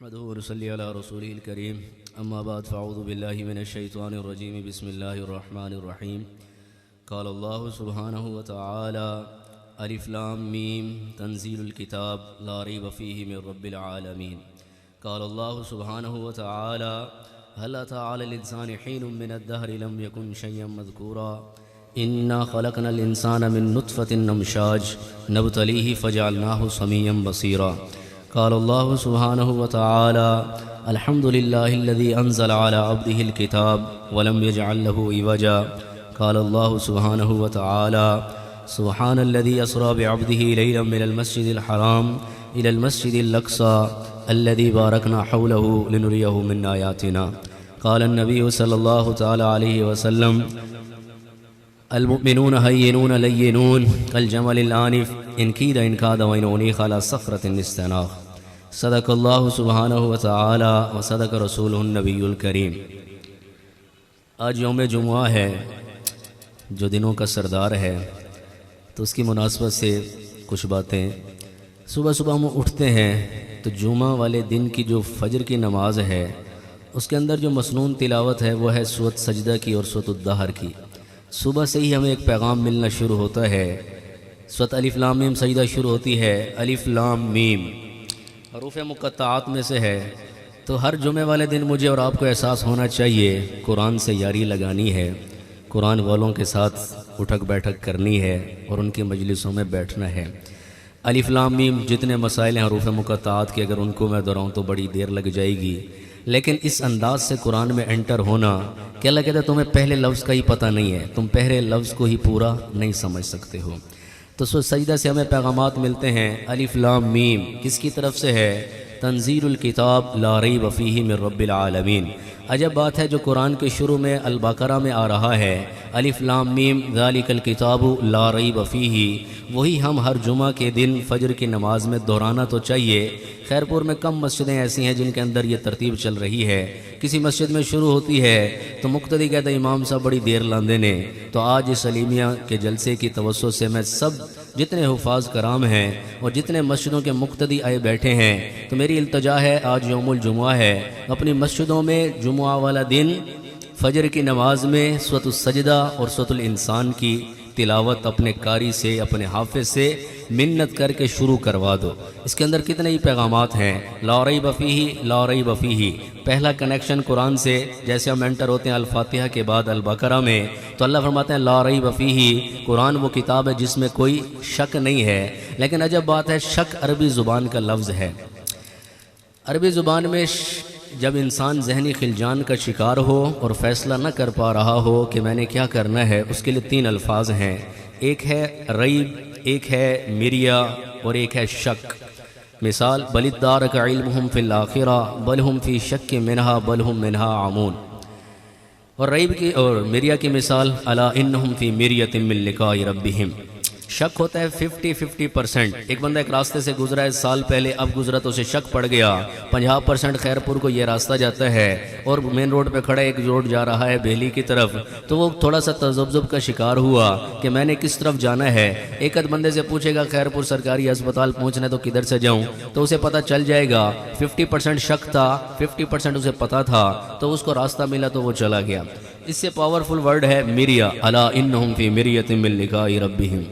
نحمده ونصلي على رسوله الكريم أما بعد فأعوذ بالله من الشيطان الرجيم بسم الله الرحمن الرحيم قال الله سبحانه وتعالى ألف لام ميم تنزيل الكتاب لا ريب فيه من رب العالمين قال الله سبحانه وتعالى هل أتى على الإنسان حين من الدهر لم يكن شيئا مذكورا إنا خلقنا الإنسان من نطفة نمشاج نبتليه فجعلناه سميعا بصيرا قال الله سبحانه وتعالى الحمد لله الذي أنزل على عبده الكتاب ولم يجعل له عوجا قال الله سبحانه وتعالى سبحان الذي أسرى بعبده ليلا من المسجد الحرام إلى المسجد الأقصى الذي باركنا حوله لنريه من آياتنا قال النبي صلى الله تعالى عليه وسلم المؤمنون هينون لينون كالجمل الآنف إن كيد إن كاد وإن أنيخ على صخرة استناخ صدق الله سبحانه وتعالى وصدق رسوله النبی الکریم۔ آج یوم جمعہ ہے جو دنوں کا سردار ہے، تو اس کی مناسبت سے کچھ باتیں۔ صبح صبح ہم اٹھتے ہیں تو جمعہ والے دن کی جو فجر کی نماز ہے اس کے اندر جو مسنون تلاوت ہے وہ ہے سورۃ سجدہ کی اور سورۃ الدہر کی۔ صبح سے ہی ہمیں ایک پیغام ملنا شروع ہوتا ہے۔ سورۃ الف لام میم سجدہ شروع ہوتی ہے الف لام میم، حروف مقطعات میں سے ہے، تو ہر جمعے والے دن مجھے اور آپ کو احساس ہونا چاہیے قرآن سے یاری لگانی ہے، قرآن والوں کے ساتھ اٹھک بیٹھک کرنی ہے اور ان کی مجلسوں میں بیٹھنا ہے۔ الف لام میم جتنے مسائل ہیں حروف مقطعات کے، اگر ان کو میں دہراؤں تو بڑی دیر لگ جائے گی، لیکن اس انداز سے قرآن میں انٹر ہونا کہ اللہ کہتا ہے تمہیں پہلے لفظ کا ہی پتہ نہیں ہے، تم پہلے لفظ کو ہی پورا نہیں سمجھ سکتے ہو۔ تو سجدہ سے ہمیں پیغامات ملتے ہیں۔ الف لام میم کس کی طرف سے ہے؟ تنزیل الکتاب لا ریب فیہ من رب العالمین۔ عجب بات ہے جو قرآن کے شروع میں البقرہ میں آ رہا ہے الف لام میم ذالک الکتاب لا ریب فیہ، وہی ہم ہر جمعہ کے دن فجر کی نماز میں دہرانا تو چاہیے۔ خیر پور میں کم مسجدیں ایسی ہیں جن کے اندر یہ ترتیب چل رہی ہے۔ کسی مسجد میں شروع ہوتی ہے تو مقتدی کہتا ہے امام صاحب بڑی دیر لاندے نے، تو آج اس علیمیہ کے جلسے کی توسط سے میں سب جتنے حفاظ کرام ہیں اور جتنے مسجدوں کے مقتدی آئے بیٹھے ہیں تو میری التجا ہے، آج یوم الجمعہ ہے، اپنی مسجدوں میں جمعہ والا دن فجر کی نماز میں سورۃ السجدہ اور سورۃ الانسان کی تلاوت اپنے قاری سے، اپنے حافظ سے منت کر کے شروع کروا دو۔ اس کے اندر کتنے ہی پیغامات ہیں۔ لا ریب فیہ، لا ریب فیہ، پہلا کنیکشن قرآن سے، جیسے ہم انٹر ہوتے ہیں الفاتحہ کے بعد البقرہ میں، تو اللہ فرماتے ہیں لا ریب فیہ، قرآن وہ کتاب ہے جس میں کوئی شک نہیں ہے۔ لیکن عجب بات ہے، شک عربی زبان کا لفظ ہے۔ عربی زبان میں جب انسان ذہنی خلجان کا شکار ہو اور فیصلہ نہ کر پا رہا ہو کہ میں نے کیا کرنا ہے، اس کے لیے تین الفاظ ہیں، ایک ہے ریب، ایک ہے مریا اور ایک ہے شک۔ مثال بل ادارک علمہم فی الآخرہ بل ہم فی شک منہا بل ہم منہا عمون۔ اور ریب کی اور مریا کی مثال الا انہم فی مریۃ من لقاء ربہم۔ شک ہوتا ہے 50-50%۔ ایک بندہ ایک راستے سے گزرا ہے سال پہلے، اب گزرا تو اسے شک پڑ گیا۔ 50% خیر پور کو یہ راستہ جاتا ہے اور مین روڈ پہ کھڑا ایک روڈ جا رہا ہے بہلی کی طرف، تو وہ تھوڑا سا تذبذب کا شکار ہوا کہ میں نے کس طرف جانا ہے۔ ایک آدھ بندے سے پوچھے گا خیر پور سرکاری ہسپتال پہنچنا ہے تو کدھر سے جاؤں، تو اسے پتہ چل جائے گا۔ 50% شک تھا، 50% اسے پتہ تھا، تو اس کو راستہ ملا تو وہ چلا گیا۔ اس سے پاورفل ورڈ ہے مریا، الا انہم فی مریۃ من لقاء ربہم۔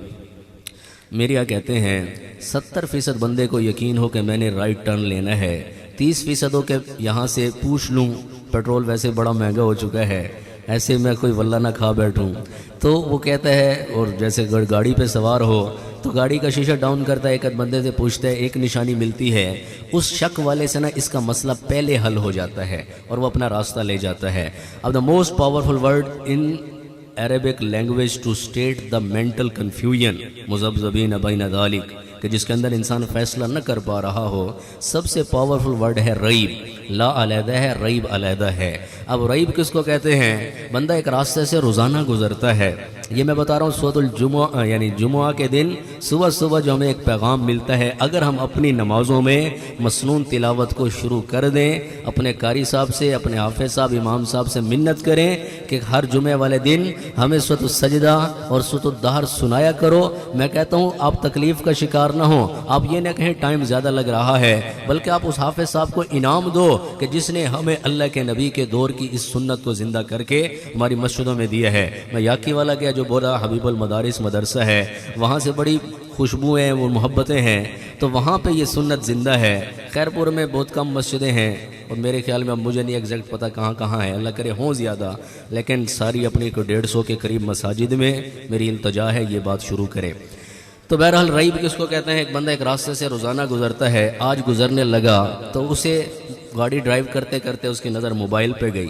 میریا کہتے ہیں 70% بندے کو یقین ہو کہ میں نے رائٹ ٹرن لینا ہے، 30% ہو کہ یہاں سے پوچھ لوں، پیٹرول ویسے بڑا مہنگا ہو چکا ہے، ایسے میں کوئی واللہ نہ کھا بیٹھوں، تو وہ کہتا ہے۔ اور جیسے گاڑی پہ سوار ہو تو گاڑی کا شیشہ ڈاؤن کرتا ہے، ایک بندے سے پوچھتا ہے، ایک نشانی ملتی ہے، اس شک والے سے نا اس کا مسئلہ پہلے حل ہو جاتا ہے اور وہ اپنا راستہ لے جاتا ہے۔ اب the most powerful word in Arabic language to state the mental confusion مذبذبین بین ذالک، کہ جس کے اندر انسان فیصلہ نہ کر پا رہا ہو، سب سے پاورفل ورڈ ہے ریب۔ لا علیحدہ ہے، ریب علیحدہ ہے۔ اب ریب کس کو کہتے ہیں؟ بندہ ایک راستے سے روزانہ گزرتا ہے، یہ میں بتا رہا ہوں سورۃ الجمعہ یعنی جمعہ کے دن صبح صبح جو ہمیں ایک پیغام ملتا ہے، اگر ہم اپنی نمازوں میں مسنون تلاوت کو شروع کر دیں، اپنے قاری صاحب سے، اپنے حافظ صاحب، امام صاحب سے منت کریں کہ ہر جمعے والے دن ہمیں سورۃ السجدہ اور سورۃ الدہر سنایا کرو، میں کہتا ہوں آپ تکلیف کا شکار نہ ہوں، آپ یہ نہ کہیں ٹائم زیادہ لگ رہا ہے، بلکہ آپ اس حافظ صاحب کو انعام دو کہ جس نے ہمیں اللہ کے نبی کے دور کی اس سنت کو زندہ کر کے ہماری مسجدوں میں دیا ہے۔ میں یاکی والا گیا جو بولا حبیب المدارس مدرسہ ہے، وہاں سے بڑی خوشبوئیں وہ محبتیں ہیں، تو وہاں پہ یہ سنت زندہ ہے۔ خیر پور میں بہت کم مسجدیں ہیں اور میرے خیال میں اب مجھے نہیں ایگزیکٹ پتہ کہاں کہاں ہے، اللہ کرے ہوں زیادہ، لیکن ساری اپنی کو 150 کے قریب مساجد میں میری التجا ہے یہ بات شروع کرے۔ تو بہرحال ریب کس کو کہتے ہیں؟ ایک بندہ ایک راستے سے روزانہ گزرتا ہے، آج گزرنے لگا تو اسے گاڑی ڈرائیو کرتے کرتے اس کی نظر موبائل پہ گئی۔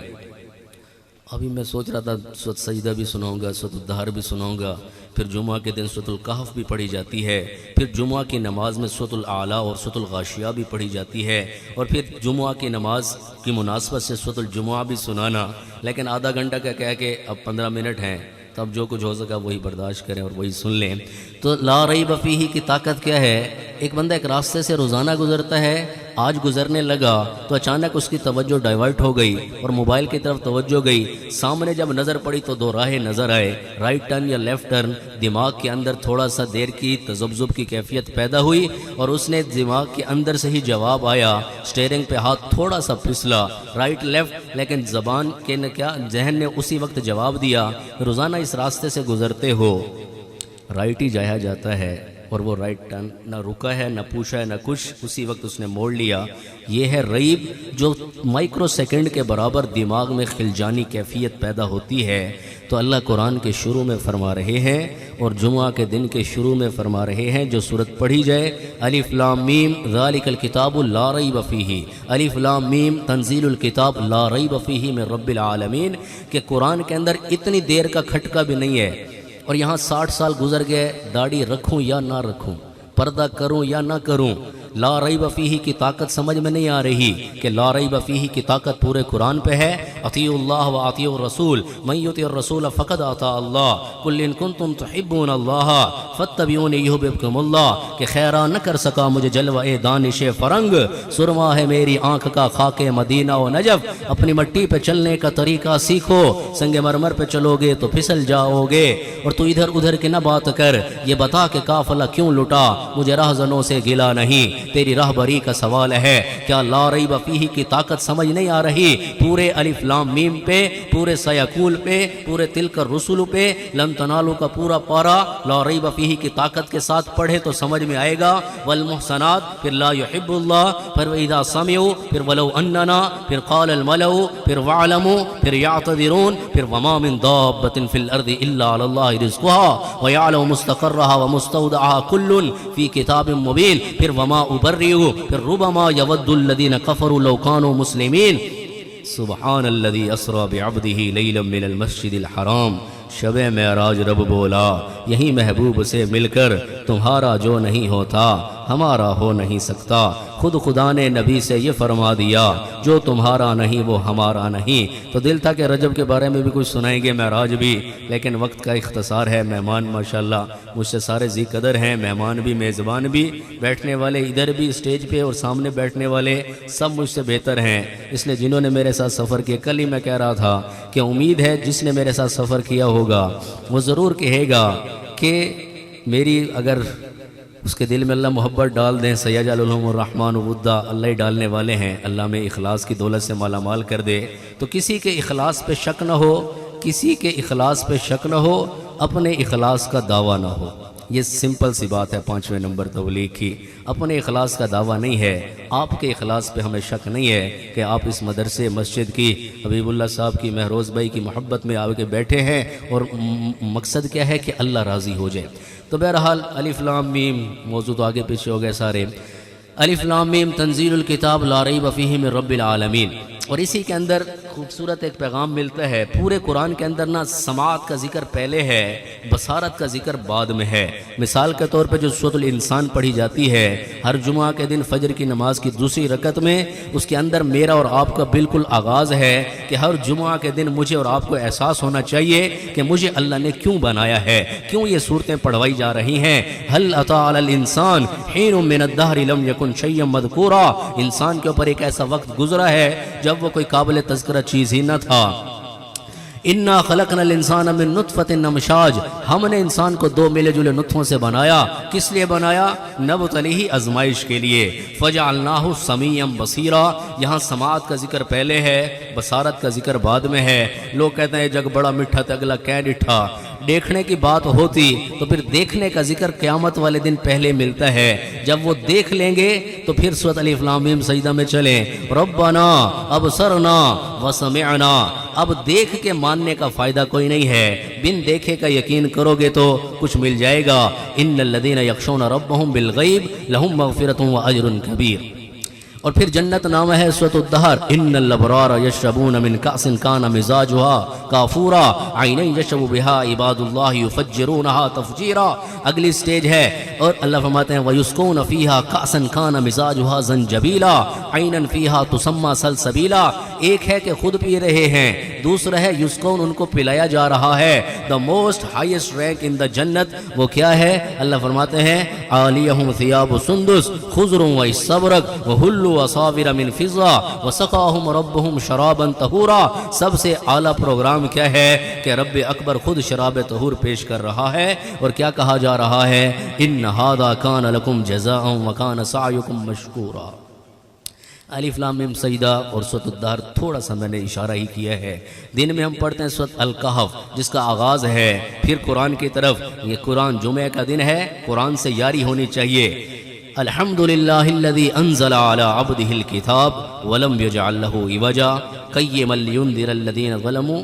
ابھی میں سوچ رہا تھا سورۃ سجدہ بھی سناؤں گا، سورۃ الدہر بھی سناؤں گا، پھر جمعہ کے دن سورۃ الکہف بھی پڑھی جاتی ہے، پھر جمعہ کی نماز میں سورۃ الاعلیٰ اور سورۃ الغاشیہ بھی پڑھی جاتی ہے، اور پھر جمعہ کی نماز کی مناسبت سے سورۃ الجمعہ بھی سنانا، لیکن آدھا گھنٹہ کا کہہ کے اب 15 منٹ ہیں، تب جو کچھ ہو سکا وہی برداشت کریں اور وہی سن لیں۔ تو لا ریب فیہ کی طاقت کیا ہے؟ ایک بندہ ایک راستے سے روزانہ گزرتا ہے، آج گزرنے لگا تو اچانک اس کی توجہ ڈائیورٹ ہو گئی اور موبائل کی طرف توجہ گئی، سامنے جب نظر پڑی تو دو راہیں نظر آئے، رائٹ ٹرن یا لیفٹ ٹرن، دماغ کے اندر تھوڑا سا دیر کی تذبذب کی کیفیت پیدا ہوئی اور اس نے دماغ کے اندر سے ہی جواب آیا، اسٹیئرنگ پہ ہاتھ تھوڑا سا پھسلا، رائٹ لیفٹ، لیکن زبان کے نے کیا ذہن نے اسی وقت جواب دیا۔ روزانہ اس راستے سے گزرتے ہو، رائٹ ہی جایا جاتا ہے اور وہ رائٹ ٹرن نہ رکا ہے، نہ پوچھا ہے، نہ کچھ، اسی وقت اس نے موڑ لیا۔ یہ ہے ریب، جو مائکرو سیکنڈ کے برابر دماغ میں خلجانی کیفیت پیدا ہوتی ہے۔ تو اللہ قرآن کے شروع میں فرما رہے ہیں اور جمعہ کے دن کے شروع میں فرما رہے ہیں جو سورت پڑھی جائے، الف لام میم ذالک الکتاب لا ریب فیہ، الف لام میم تنزیل الکتاب لا ریب فیہ من رب العالمین، کہ قرآن کے اندر اتنی دیر کا کھٹکا بھی نہیں ہے، اور یہاں 60 سال گزر گئے، داڑھی رکھوں یا نہ رکھوں، پردہ کروں یا نہ کروں، لا ریب فیہ کی طاقت سمجھ میں نہیں آ رہی کہ لا ریب فیہ کی طاقت پورے قرآن پہ ہے۔ اطیعوا اللہ و اطیعوا الرسول من یطع الرسول فقد اطاع اللہ قل ان کنتم تحبون اللہ فاتبعونی یحببکم اللہ، کہ خیرہ نہ کر سکا مجھے جلوہ دانش فرنگ، سرما ہے میری آنکھ کا خاک مدینہ و نجف، اپنی مٹی پہ چلنے کا طریقہ سیکھو، سنگ مرمر پہ چلو گے تو پھسل جاؤ گے، اور تو ادھر ادھر کی نہ بات کر، یہ بتا کہ قافلہ کیوں لٹا، مجھے راہزنوں سے گلا نہیں، تیری راہبری کا سوال ہے۔ کیا لا ریب فیہ کی طاقت سمجھ نہیں آ رہی؟ پورے الف لام میم پہ، پورے سیکول پہ، پورے تلک الرسل پہ، لن تنالوا کا پورا پارا لا ریب فیہ کی طاقت کے ساتھ پڑھے تو سمجھ میں آئے گا۔ والمحصنات، پھر لا يحب اللہ، پھر اذا سمعوا، پھر ولو اننا، پھر قال الملأ، پھر واعلموا، پھر یعتذرون، پھر وما من دابۃ فی الارض الا علی اللہ رزقها ویعلم مستقرها ومستودعها کل فی کتاب مبین، پھر وما ابرئ، پھر ربما یود الذین کفروا لو کانوا مسلمین۔ سبحان الذی اسری بعبدہ لیلا من المسجد الحرام، شب معراج رب بولا، یہی محبوب سے مل کر تمہارا جو نہیں ہوتا ہمارا ہو نہیں سکتا۔ خود خدا نے نبی سے یہ فرما دیا، جو تمہارا نہیں وہ ہمارا نہیں۔ تو دل تھا کہ رجب کے بارے میں بھی کچھ سنائیں گے، معراج بھی، لیکن وقت کا اختصار ہے۔ مہمان ماشاءاللہ مجھ سے سارے ذی قدر ہیں، مہمان بھی میزبان بھی، بیٹھنے والے ادھر بھی اسٹیج پہ اور سامنے بیٹھنے والے سب مجھ سے بہتر ہیں، اس لیے جنہوں نے میرے ساتھ سفر کیا، کل ہی میں کہہ رہا تھا کہ امید ہے جس نے میرے ساتھ سفر کیا ہوگا وہ ضرور کہے گا کہ میری اگر اس کے دل میں اللہ محبت ڈال دیں، سیجعل لهم الرحمن ودا، اللہ ہی ڈالنے والے ہیں، اللہ میں اخلاص کی دولت سے مالا مال کر دے، تو کسی کے اخلاص پہ شک نہ ہو، کسی کے اخلاص پہ شک نہ ہو، اپنے اخلاص کا دعویٰ نہ ہو۔ یہ سمپل سی بات ہے 5ویں نمبر تبلیغ کی، اپنے اخلاص کا دعویٰ نہیں ہے، آپ کے اخلاص پہ ہمیں شک نہیں ہے کہ آپ اس مدرسے مسجد کی، حبیب اللہ صاحب کی، مہروز بھائی کی محبت میں آ کے بیٹھے ہیں، اور مقصد کیا ہے کہ اللہ راضی ہو جائے۔ تو بہرحال الف لام میم، موضوع تو آگے پیچھے ہو گئے سارے، الف لام میم تنزیل الکتاب لا ریب فیہ من رب العالمین، اور اسی کے اندر خوبصورت ایک پیغام ملتا ہے. پورے قرآن کے اندر نا سماعت کا ذکر پہلے ہے، بصارت کا ذکر بعد میں ہے. مثال کے طور پہ جو سورۃ الانسان پڑھی جاتی ہے ہر جمعہ کے دن فجر کی نماز کی دوسری رکعت میں، اس کے اندر میرا اور آپ کا بالکل آغاز ہے کہ ہر جمعہ کے دن مجھے اور آپ کو احساس ہونا چاہیے کہ مجھے اللہ نے کیوں بنایا ہے، کیوں یہ صورتیں پڑھوائی جا رہی ہیں. هل اتى على الانسان حين من الدهر لم يكن شيئا مذكورا. انسان کے اوپر ایک ایسا وقت گزرا ہے جب وہ کوئی قابل تذکرہ چیز ہی نہ تھا. انا خلقنا الانسان من نطفۃ امشاج. ہم نے انسان کو دو ملے جلے نطفوں سے بنایا. کس لیے بنایا؟ نبتلیہ، آزمائش کے لیے. فجعلناہ سمیعا بصیرا. یہاں سماعت کا ذکر پہلے ہے، بصارت کا ذکر بعد میں ہے. لوگ کہتے ہیں جگ بڑا میٹھا تھا اگلا کیا ڈٹھا. دیکھنے کی بات ہوتی تو پھر دیکھنے کا ذکر قیامت والے دن پہلے ملتا ہے. جب وہ دیکھ لیں گے تو پھر سورۃ الف لام میم سجدہ میں چلیں. ربنا ابصرنا وسمعنا. اب دیکھ کے ماننے کا فائدہ کوئی نہیں ہے، بن دیکھے کا یقین کرو گے تو کچھ مل جائے گا. ان الذین یخشون ربهم بالغیب لهم مغفرۃ واجر کبیر. اور پھر جنت نام ہے سورۃ الدہر. ان الابرار یشربون من کأس کان مزاجها کافورا عینا یشرب بها عباد اللہ یفجرونها تفجیرا. اگلی سٹیج ہے اور اللہ فرماتے ہیں ویسقون فیہا کأسا کان مزاجها زنجبیلا عینا فیہا تسمی سلسبیلا. ایک ہے کہ خود پی رہے ہیں، دوسرا ہے یسقون، ان کو پلایا جا رہا ہے. The most highest rank in the جنت وہ کیا ہے؟ اللہ فرماتے ہیں عالیہم ثیاب سندس خضر واستبرق وحلوا اصابر من فضہ وسقاہم ربہم شرابا طہورا. سب سے اعلیٰ پروگرام کیا ہے کہ رب اکبر خود شراب طہور پیش کر رہا ہے. اور کیا کہا جا رہا ہے؟ ان ھذا کان لکم جزاء وکان سعیکم مشکورا. الف لام میم سجدہ اور سورۃ الدہر تھوڑا سا میں نے اشارہ ہی کیا ہے. دن میں ہم پڑھتے ہیں سورۃ الکہف جس کا آغاز ہے پھر قرآن کی طرف. یہ قرآن جمعہ کا دن ہے، قرآن سے یاری ہونی چاہیے. الحمدللہ الذی انزل علی عبدہ الکتاب ولم یجعل لہ عوجا قیما لینذر الذین ظلموا.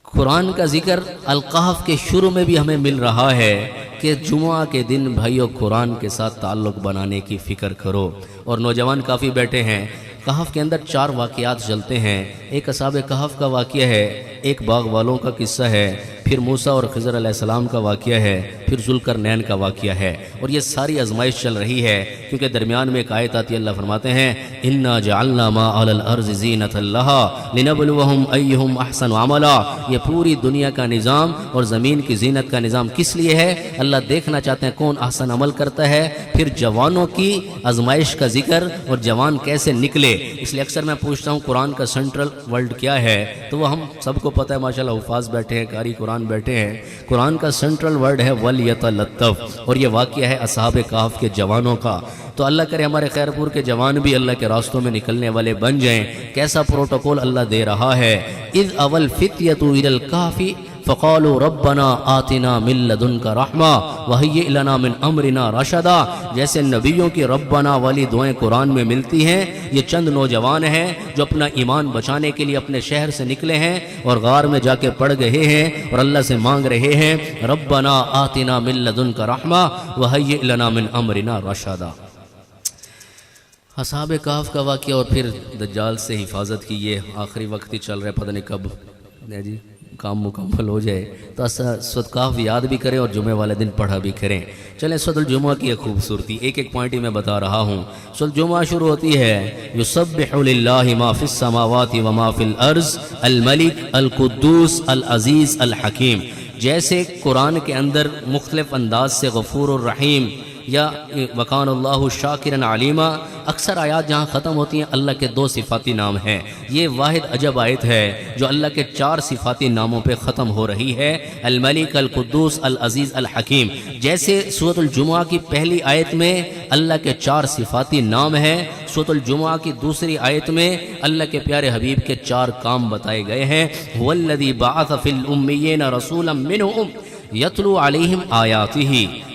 قرآن کا ذکر الکہف کے شروع میں بھی ہمیں مل رہا ہے کہ جمعہ کے دن بھائیو قرآن کے ساتھ تعلق بنانے کی فکر کرو. اور نوجوان کافی بیٹھے ہیں. کہف کے اندر 4 واقعات چلتے ہیں. ایک اصحاب کہف کا واقعہ ہے، ایک باغ والوں کا قصہ ہے، پھر موسیٰ اور خضر علیہ السلام کا واقعہ ہے، پھر ذوالقرنین کا واقعہ ہے. اور یہ ساری آزمائش چل رہی ہے کیونکہ درمیان میں ایک آیت آتی ہے. اللہ فرماتے ہیں انا جعلنا ما علی الارض زینۃ لها لنبلوہم ایہم احسن عملا. یہ پوری دنیا کا نظام اور زمین کی زینت کا نظام کس لیے ہے؟ اللہ دیکھنا چاہتے ہیں کون احسن عمل کرتا ہے. پھر جوانوں کی آزمائش کا ذکر اور جوان کیسے نکلے. اس لیے اکثر میں پوچھتا ہوں قرآن کا سینٹرل ورڈ کیا ہے، تو وہ ہم سب کو پتہ ہے. ماشاءاللہ حفاظ بیٹھے ہیں، قاری قرآن بیٹھے ہیں. قرآن کا سینٹرل ورڈ ہے وَلْيَتَلَطَّفْ. اور یہ واقعہ ہے اصحاب کہف کے جوانوں کا. تو اللہ کرے ہمارے خیرپور کے جوان بھی اللہ کے راستوں میں نکلنے والے بن جائیں. کیسا پروٹوکول اللہ دے رہا ہے. اذ اول فتیۃ الی الکہف فقالوا ربنا آتنا من لدنک رحمہ وہیئ لنا من امرنا رشدا. جیسے نبیوں کی ربنا والی دعائیں قرآن میں ملتی ہیں، یہ چند نوجوان ہیں جو اپنا ایمان بچانے کے لیے اپنے شہر سے نکلے ہیں اور غار میں جا کے پڑ گئے ہیں اور اللہ سے مانگ رہے ہیں ربنا آتنا من لدنک رحمہ وہیئ لنا من امرنا رشدا. اصحاب کہف کا واقعہ اور پھر دجال سے حفاظت کی. یہ آخری وقت ہی چل رہا ہے، پتہ نہیں کب جی کام مکمل ہو جائے تو سورۃ کہف یاد بھی کریں اور جمعہ والے دن پڑھا بھی کریں. چلیں سورۃ الجمعہ کی ایک خوبصورتی ایک ایک پوائنٹ ہی میں بتا رہا ہوں. سورۃ الجمعہ شروع ہوتی ہے یسبح للہ ما فی السماوات وما فی الارض الملک القدوس العزیز الحکیم. جیسے قرآن کے اندر مختلف انداز سے غفور الرحیم یا وکان اللہ شاکرا علیما، اکثر آیات جہاں ختم ہوتی ہیں اللہ کے 2 صفاتی نام ہیں. یہ واحد عجب آیت ہے جو اللہ کے 4 صفاتی ناموں پہ ختم ہو رہی ہے، الملک القدوس العزیز الحکیم. جیسے سورۃ الجمعہ کی پہلی آیت میں اللہ کے 4 صفاتی نام ہیں، سورۃ الجمعہ کی دوسری آیت میں اللہ کے پیارے حبیب کے 4 کام بتائے گئے ہیں. هو الذی بعث فی الامیین رسولا منہم یتلو علیہم آیاتہ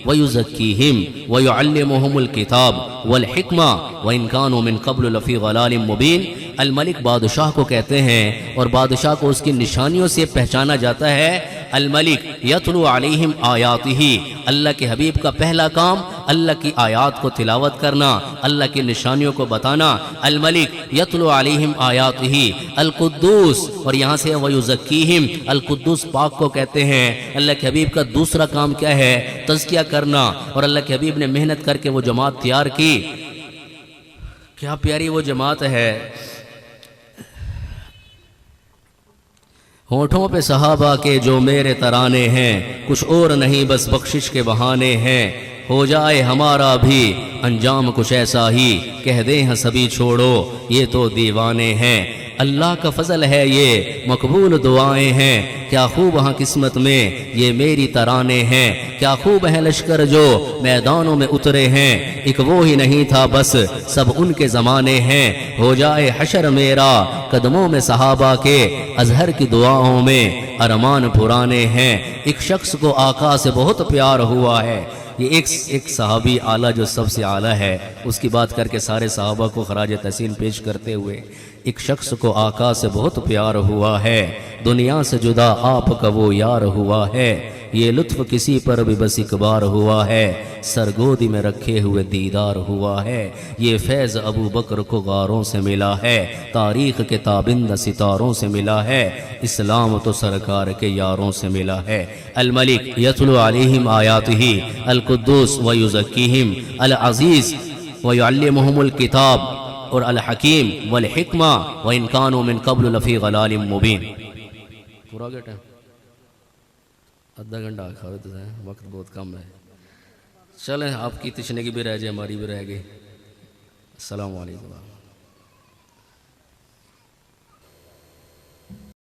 ویزکیہم ویعلمہم الکتاب والحکمہ وان کانوا من قبل لفی ضلال مبین. الملک بادشاہ کو کہتے ہیں اور بادشاہ کو اس کی نشانیوں سے پہچانا جاتا ہے. الملک یتلو علیہم آیاتہ، اللہ کے حبیب کا پہلا کام اللہ کی آیات کو تلاوت کرنا، اللہ کی نشانیوں کو بتانا۔ الملک یتلو علیہم آیاتہ، القدوس، اور یہاں سے ویزکیہم، القدوس پاک کو کہتے ہیں۔ اللہ کے حبیب کا دوسرا کام کیا ہے؟ تزکیہ کرنا، اور اللہ کے حبیب نے محنت کر کے وہ جماعت تیار کی۔ کیا پیاری وہ جماعت ہے۔ ہونٹوں پہ صحابہ کے جو میرے ترانے ہیں، کچھ اور نہیں بس بخشش کے بہانے ہیں، ہو جائے ہمارا بھی انجام کچھ ایسا ہی، کہہ دیں ہاں سبھی چھوڑو یہ تو دیوانے ہیں۔ اللہ کا فضل ہے یہ مقبول دعائیں ہیں، کیا خوب ہاں قسمت میں یہ میری ترانے ہیں، کیا خوب ہے لشکر جو میدانوں میں اترے ہیں، ایک وہ ہی نہیں تھا بس سب ان کے زمانے ہیں، ہو جائے حشر میرا قدموں میں صحابہ کے، ازہر کی دعاؤں میں ارمان پرانے ہیں۔ ایک شخص کو آقا سے بہت پیار ہوا ہے، یہ ایک صحابی اعلیٰ جو سب سے اعلیٰ ہے، اس کی بات کر کے سارے صحابہ کو خراج تحسین پیش کرتے ہوئے، ایک شخص کو آقا سے بہت پیار ہوا ہے، دنیا سے جدا آپ کا وہ یار ہوا ہے، یہ لطف کسی پر بھی بس ایک بار ہوا ہے، سرگودی میں رکھے ہوئے دیدار ہوا ہے، یہ فیض ابو بکر کو غاروں سے ملا ہے، تاریخ کے تابندہ ستاروں سے ملا ہے، اسلام تو سرکار کے یاروں سے ملا ہے۔ الملک یتلو علیہم آیاتہ، القدوس ویزکیہم، العزیز ویعلمہم الکتاب، اور الحکیم والحکمہ وَإِن كَانُوا مِن قَبْلُ لَفِي غَلَالٍ مُبِينٍ۔ پورا گیا ٹائم؟ آدھا گھنٹہ کھاوے تو ہے، وقت بہت کم ہے۔ چلیں آپ کی تشنگی بھی رہ جائے، ہماری بھی رہ گئی۔ السلام علیکم۔